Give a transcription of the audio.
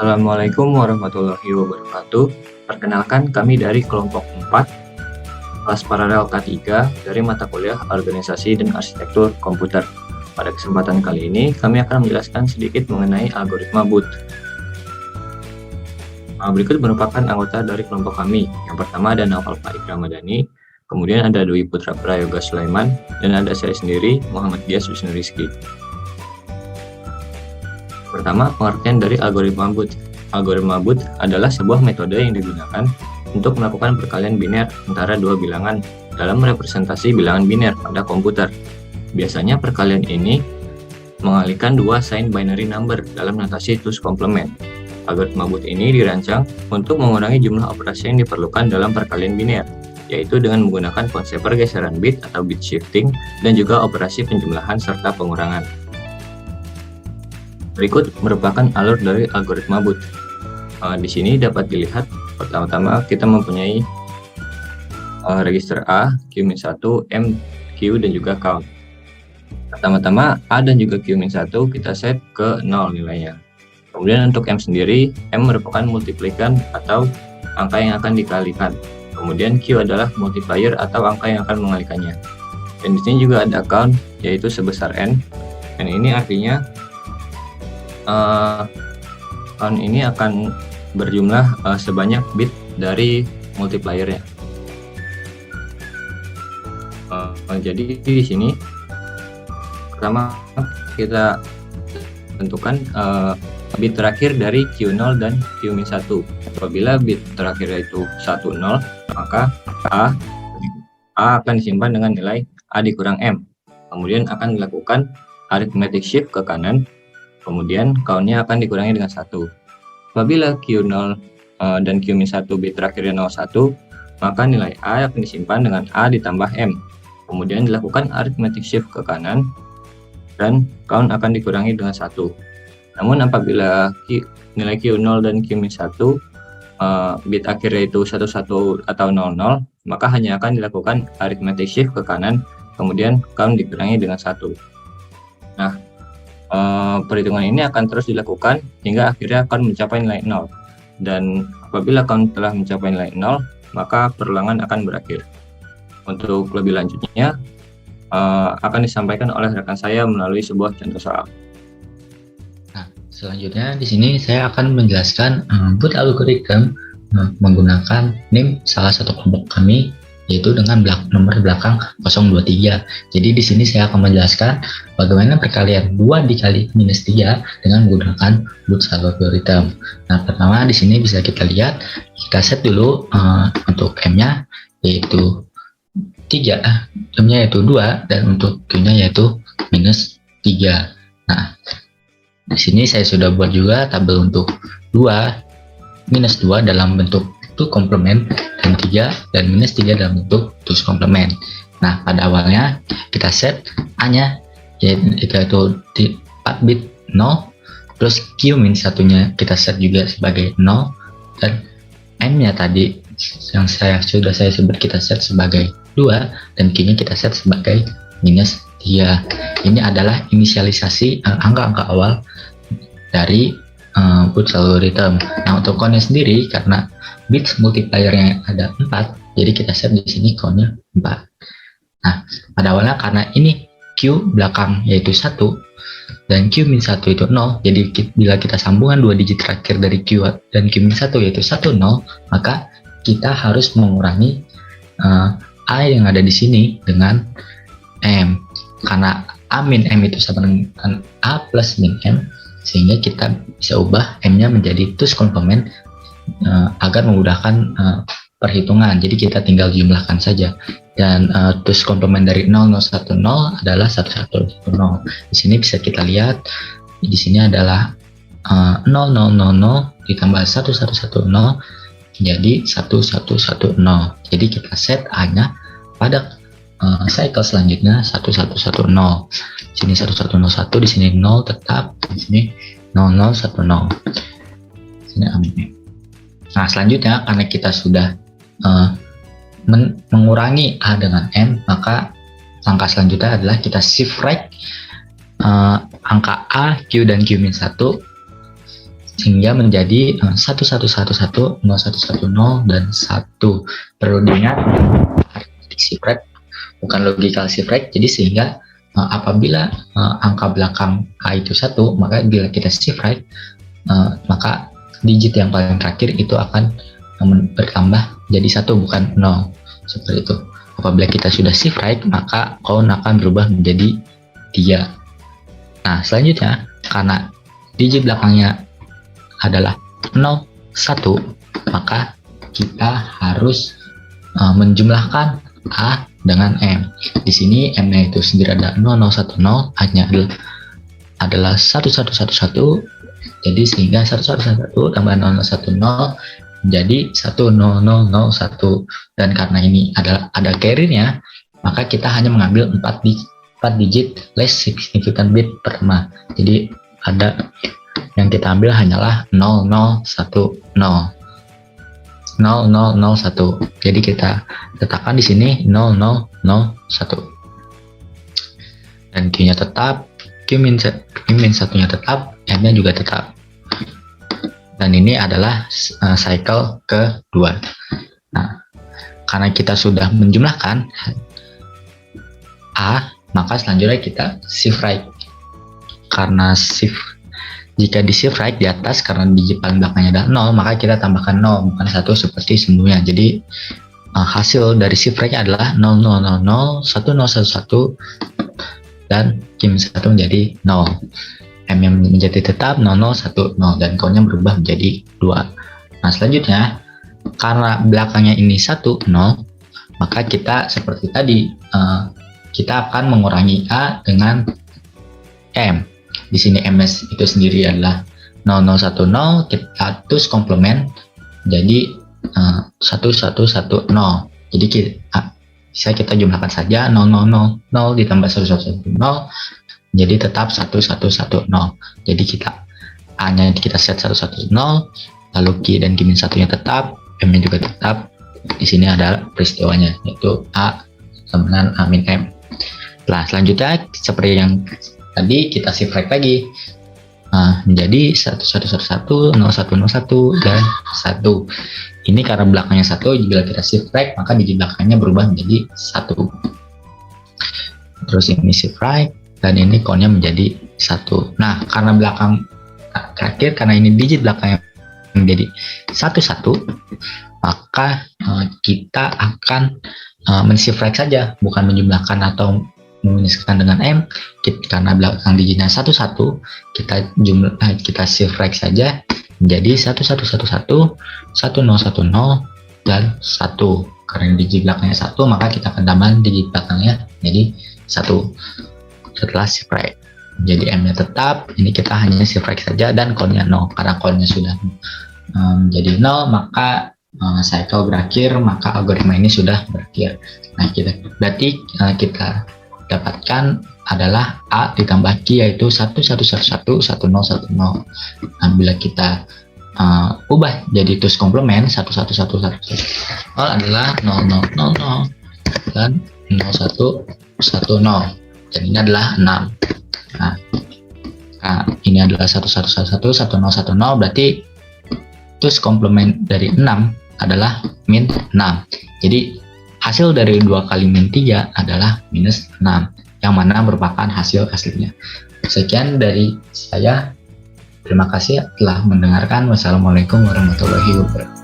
Assalamualaikum warahmatullahi wabarakatuh. Perkenalkan, kami dari kelompok 4, kelas paralel K3 dari mata kuliah Organisasi dan Arsitektur Komputer. Pada kesempatan kali ini, kami akan menjelaskan sedikit mengenai algoritma Booth. Berikut merupakan anggota dari kelompok kami. Yang pertama ada Naufal Faik Ramadhani, kemudian ada Dwi Putra Prayoga Sulaiman, dan ada saya sendiri, Muhammad Dias Wisnu Rizky. Pertama, pengertian dari algoritma Booth. Algoritma Booth adalah sebuah metode yang digunakan untuk melakukan perkalian biner antara dua bilangan dalam representasi bilangan biner pada komputer. Biasanya perkalian ini mengalihkan dua sign binary number dalam notasi two's complement. Algoritma Booth ini dirancang untuk mengurangi jumlah operasi yang diperlukan dalam perkalian biner, yaitu dengan menggunakan konsep pergeseran bit atau bit shifting dan juga operasi penjumlahan serta pengurangan. Berikut merupakan alur dari algoritma Booth. Di sini dapat dilihat, pertama-tama kita mempunyai register A, Q-1, M, Q, dan juga count. Pertama-tama A dan juga Q-1 kita set ke 0 nilainya. Kemudian untuk M sendiri, M merupakan multiplikan atau angka yang akan dikalikan. Kemudian Q adalah multiplier atau angka yang akan mengalikannya. Dan di sini juga ada count, yaitu sebesar N. Dan ini artinya count ini akan berjumlah sebanyak bit dari multipliernya. Jadi di sini pertama kita tentukan bit terakhir dari Q0 dan Q-1. Apabila bit terakhir itu 10, maka A akan disimpan dengan nilai A dikurang M. Kemudian akan dilakukan arithmetic shift ke kanan. Kemudian count-nya akan dikurangi dengan 1. Apabila Q0 dan Q-1 bit terakhirnya 01, maka nilai A akan disimpan dengan A ditambah M. Kemudian dilakukan arithmetic shift ke kanan, dan count akan dikurangi dengan 1. Namun apabila nilai Q0 dan Q-1 bit akhirnya itu 11 atau 00, maka hanya akan dilakukan arithmetic shift ke kanan, kemudian count dikurangi dengan 1. Nah, perhitungan ini akan terus dilakukan hingga akhirnya akan mencapai nilai 0. Dan apabila count telah mencapai nilai 0, maka perulangan akan berakhir. Untuk lebih lanjutnya, akan disampaikan oleh rekan saya melalui sebuah contoh soal. Nah, selanjutnya di sini saya akan menjelaskan Booth algorithm menggunakan NIM salah satu kelompok kami, yaitu dengan nomor belakang 023. Jadi di sini saya akan menjelaskan bagaimana perkalian 2 dikali minus 3 dengan menggunakan Booth algorithm. Nah, pertama di sini bisa kita lihat, kita set dulu untuk M-nya yaitu 3, M-nya yaitu 2, dan untuk Q-nya yaitu minus 3. Nah, di sini saya sudah buat juga tabel untuk 2, minus 2 dalam bentuk 2 complement, dan 3 dan minus 3 dalam bentuk 2 complement. Nah, pada awalnya kita set A-nya yaitu 4 bit 0, terus Q-1 nya kita set juga sebagai 0, dan M-nya tadi yang saya sebut kita set sebagai 2, dan Q-nya kita set sebagai minus 3. Ini adalah inisialisasi angka-angka awal dari Booth algorithm. Nah, untuk count-nya sendiri, karena bits multipliernya ada 4, jadi kita set di sini count-nya 4. Nah, pada awalnya karena ini Q belakang yaitu 1 dan Q-1 itu 0, jadi bila kita sambungan 2 digit terakhir dari Q dan Q-1 yaitu 10, maka kita harus mengurangi A yang ada di sini dengan M. Karena A min M itu sama dengan A plus min M, sehingga kita bisa ubah M-nya menjadi 2's complement agar memudahkan perhitungan. Jadi kita tinggal jumlahkan saja. Dan 2's complement dari 0010 adalah 1110. Di sini bisa kita lihat, di sini adalah 0000 ditambah 1110 jadi 1110. Jadi kita set A-nya pada cycle selanjutnya 1110. Di sini 1101, di sini 0 tetap, di sini 0010. Di sini amin. Nah, selanjutnya karena kita sudah mengurangi A dengan M, maka langkah selanjutnya adalah kita shift right angka A, Q, dan Q-1 sehingga menjadi 1111, 0110 dan 1. Perlu diingat aritmetic shifted bukan logical shifted. Jadi sehingga apabila angka belakang A itu 1, maka bila kita shifted maka digit yang paling terakhir itu akan bertambah jadi 1 bukan 0. Seperti itu. Apabila kita sudah shift right, maka count akan berubah menjadi 3. Nah, selanjutnya karena digit belakangnya adalah 0, 1, maka kita harus menjumlahkan A dengan M. Di sini M-nya itu sendiri ada 0010, A-nya adalah 1111. Jadi sehingga 1111 tambah 0010 menjadi 10001. Dan karena ini ada carrier-nya, maka kita hanya mengambil 4 digit less significant bit pertama. Jadi ada yang kita ambil hanyalah 0010. 0001. Jadi kita letakkan di sini 0001. Dan Q-nya tetap, Q-1-nya tetap, M-nya juga tetap. Dan ini adalah cycle kedua. Nah, karena kita sudah menjumlahkan A, maka selanjutnya kita shift right. Karena jika di shift right di atas karena digit paling belakangnya ada 0, maka kita tambahkan 0 bukan 1 seperti sebelumnya. Jadi hasil dari shift right adalah 0000, 1011 dan Q-1 menjadi 0. M yang menjadi tetap 0010 dan count-nya berubah menjadi 2. Nah, selanjutnya karena belakangnya ini 10, maka kita seperti tadi kita akan mengurangi A dengan M. Di sini MS itu sendiri adalah 0010, kita terus komplement jadi 1110. Jadi bisa kita jumlahkan saja 0000 ditambah 1110 jadi tetap 1110. Jadi kita A-nya kita set 110, lalu Q dan Q-1-nya tetap, M-nya juga tetap. Di sini ada peristiwanya yaitu A sama dengan A min M. Nah, selanjutnya seperti yang tadi kita shift right lagi. Menjadi 1111, 0101 dan 1. Ini karena belakangnya 1, bila kita shift right maka digit belakangnya berubah menjadi 1. Terus ini shift right dan ini count-nya menjadi 1. Nah, karena belakang terakhir, karena ini digit belakangnya menjadi 11, maka kita akan men-shift right saja, bukan menjumlahkan atau menuliskan dengan M. Karena belakang digitnya 11, kita shift right saja menjadi 1111, 1010 dan 1. Karena digit belakangnya 1, maka kita akan tambah digit belakangnya jadi 1. Setelah shift right, jadi M-nya tetap, ini kita hanya shift right saja dan count-nya 0. Karena count-nya sudah menjadi 0, maka cycle berakhir, maka algoritma ini sudah berakhir. Nah, berarti kita dapatkan adalah A ditambah Q yaitu 1111, 1010. Nah, bila kita ubah jadi terus komplement 1111 adalah 0000 dan 0110. Dan ini adalah 6. Nah, ini adalah 1111, 1010, berarti terus komplement dari 6 adalah min 6. Jadi hasil dari 2 kali min 3 adalah minus 6, yang mana merupakan hasil aslinya. Sekian dari saya. Terima kasih telah mendengarkan. Wassalamualaikum warahmatullahi wabarakatuh.